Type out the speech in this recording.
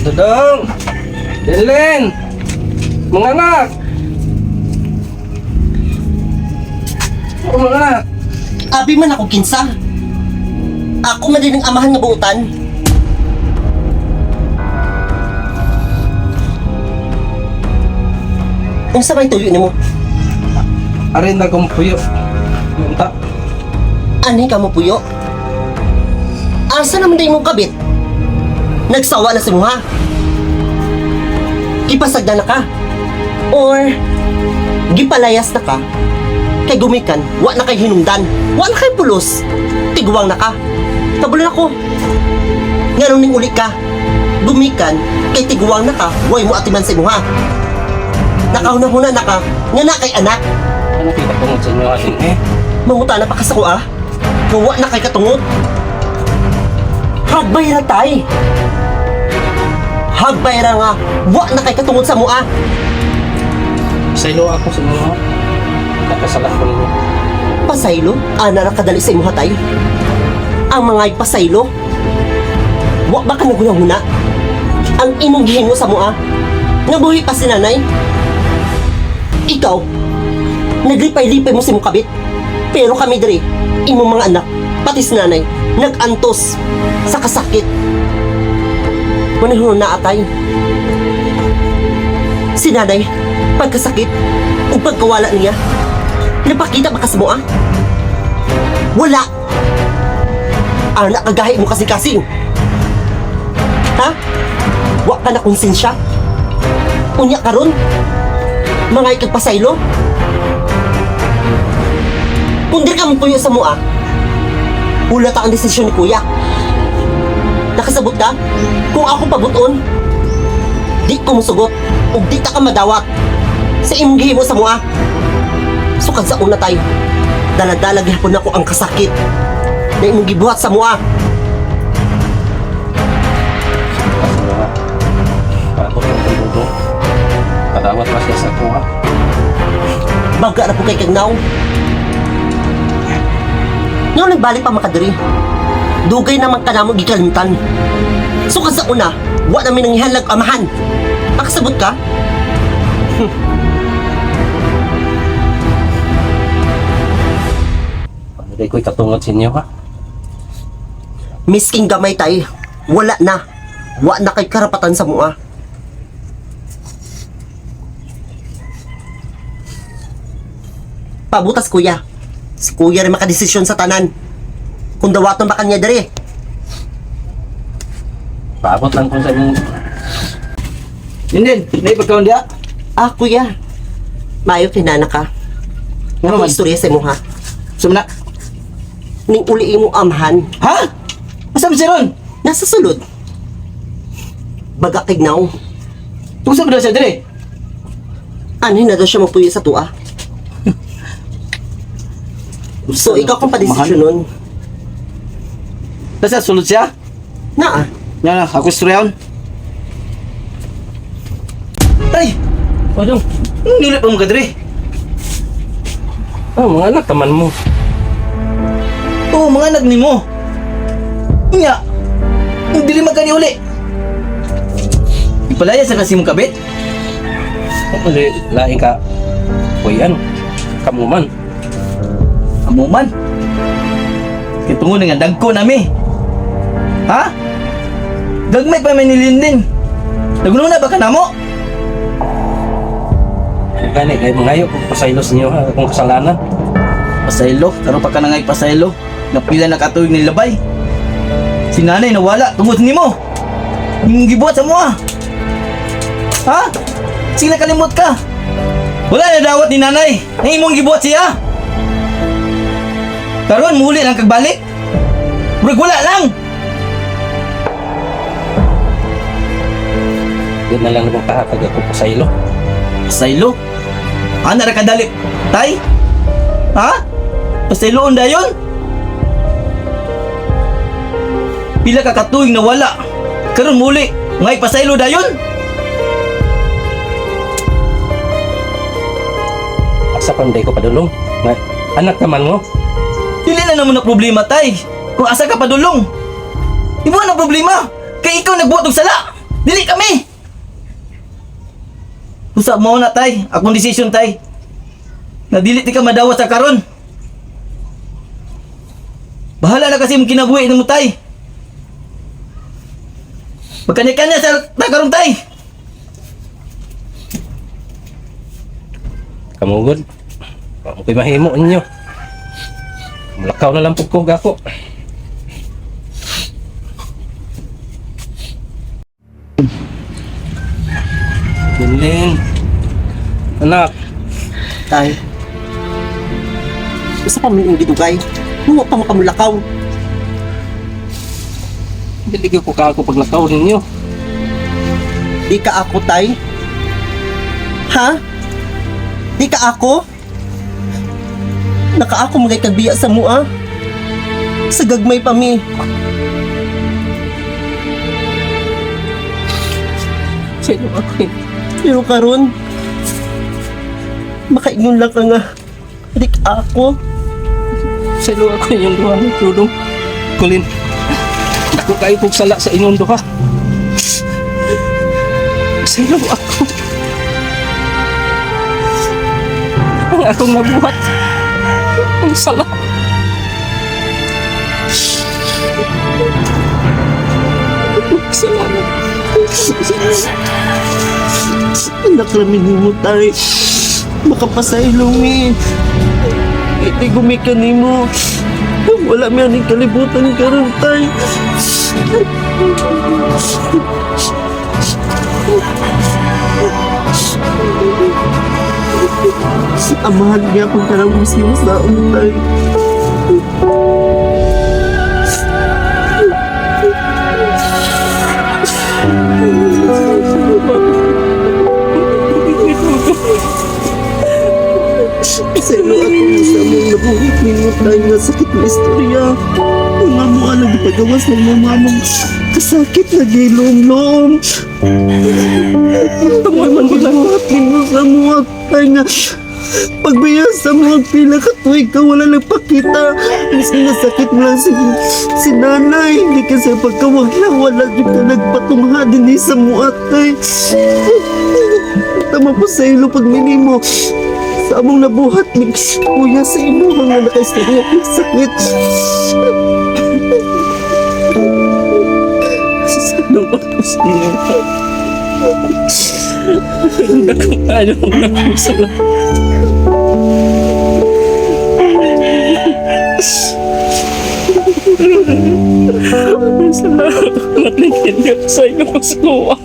Dodong! Delen! Mga anak! Mga anak! Abi man ako kinsa. Ako man din ang amahan nga buutan. Unsa may tuyo nimo? Arin na kong puyo. Munta. Ani ka mo puyo? Asa naman din mong kabit? Nagsawa na si mo ha? Gipasagda na ka? Or gipalayas na ka? Kay gumikan, wa na kay hinungdan, wa na kay pulos. Tiguwang na ka. Kabulan ako. Nganong ning uli ka? Gumikan, kay tiguwang na ka, way mo atiman sa imo ha? Nakahuna-huna na ka, nga na kay anak. Ano kita tungod sa inyo ating Manguta na pa ka sa kuha. Gawa na kay katungod. Hagbay na tay. Hagbay na nga. Wa na kay katungod sa mua. Saylo ako sa mga nakasalat ko ninyo. Pasaylo? Ana na kadali sa imo hatay. Ang mga pasaylo. Wa ba ka naguna-huna? Ang imong gihingo sa mua. Nga buhi pa si nanay. Ikaw, naglipay-lipay mo si mong kabit. Pero kami diri, imong mga anak, pati si nanay, nag-antos sa kasakit. Manahon na atay. Si nanay, pagkasakit, o pagkawala niya, napakita ba ka sa mua? Wala. Anak, kagahi mo kasi-kasing. Ha? Wa ka na konsensya? Unya ka ron? Mga ikagpasaylo? Kung di ka magpuyo sa mua, hula ta ang desisyon ni kuya. Nakasabot ka? Kung ako pabuton, di ko musugot o di ta ka madawat sa imong gihimo sa mua. Sukad sa una tayo, dalag-dalag hapon ako ang kasakit na imong gibuhat sa mua. Kasi mga patot ng pagbuto. Kadawat pa siya sa kuha. Baga na po kay Kagnaw. Ngayon nagbalik pa makadiri. Dugay naman ka namang gikalimtan. Sukad sa una, wa namin nanghihalag amahan. Nakasabot ka? Hindi ko'y katungod sa inyo ha. Misking gamay tay, wala na. Wa na kay karapatan sa mua. Pabutas kuya. Si kuya rin makadesisyon sa tanan. Kung dawaton ba kanya diri? Paabot lang ko sa inyong... Hindi, hindi pagkaon diya. Ah kuya, mayo kinana ka. Ano Ako man? istorya sa imo ha. Sumna. Ning uli mo amhan, Ha? Asa ba siya ron? nasa sulod. Baga Kagnaw. Tungsa ba daw siya dire? Ano na daw siya mapuyo sa tua? So ikaw kung padesisyon nun. Nasa sulod siya? Na Yan na, ako istoryaon. Tay! Padong, nilit pa mo ka dire. Mga anak taman mo. Oo, mga anak ni mo. Nga, dili magkani uli. Ipalaya sa kasi mong kabit. Uli, laing ka. Kuyan, kamuman. Kamuman? Kitungo nga dagko nami. Ha? Gagmay pa may nilindin. Naguno na ba ka na mo? Gani, kay mangayo kung pasaylos niyo ha, kung kasalanan. Pasaylo? Karon pa ka na ngay pasaylo. Napila na katuig ni labay. Si nanay nawala, tungod ni mo. Yung gibuhat sa mo ha. Ha? Sige na kalimot ka. Wala na dawat ni nanay. Ang imong gibuhat siya. Karon muli lang kagbalik. Murag wala lang. Yan na lang naman kahatag ako pasaylo. Pasaylo? Ana ra kadali. Tay? Ha? Pasayloon dayon? Pila ka katuig na wala. Karon muli, ngay pasaylo dayon? Asa panday ko padulong? Anak naman mo. Dili na naman na problema, tay. Kung asa ka padulong. Ibu na problema. Kay ikaw nagbuhat og sala. Dili kami! Usap mo na tay, akong desisyon tay. Na dili ti ka madawat sa karon. Bahala na kasi mong kinabuhi mo tay. Magkanya-kanya sa karon tay. Kamugod. Ako ko'y mahimo ninyo. Malakaw na lang po ko gako. Linlin. Anak, Tay. Basta pa may gidugay. Nuwa pa makamulakaw. dili ko ka ako paglakaw ninyo. Di ka ako, tay? Ha? Di ka ako? Naka ako magay kagbiya sa mua. Sa gagmay pa mi. Sino ako eh? Pero karon, makaingon lang ka nga. Di ka ako. Sino ako yung duha ng tulong? Kulin, ako kayo kong sala sa inyong duha. Sino ako? Ang akong nabuhat. Ang sala. Salamat. Anak namin mo tay. Makapasaylo mi. Iti gumikan ni mo. Wala mi aning kalibutan karon tay. Amahan niya akong karamusin sa tay. Selo ako sa mong nabuhit ninyo tayo nga sakit na istorya. Nga mo alam ipagawas ng mamamang kasakit na gilom-lom. Tungkol man gilawat ninyo sa mga tayo nga pagbiyas sa mga pila katuig ka wala nagpakita. Miski na sakit mo lang si nanay. Hindi kasi pagkawag lang wala dyan ka nagpatumha din sa mga tay. Tama po sa ilo pag minimo. Sa among nabuhat ni kuya sa imo mga nakaistorya ng sakit. Ano ako sa inyo? Ayaw na ako sala. Salamat na kanya sa inyo sa luwa.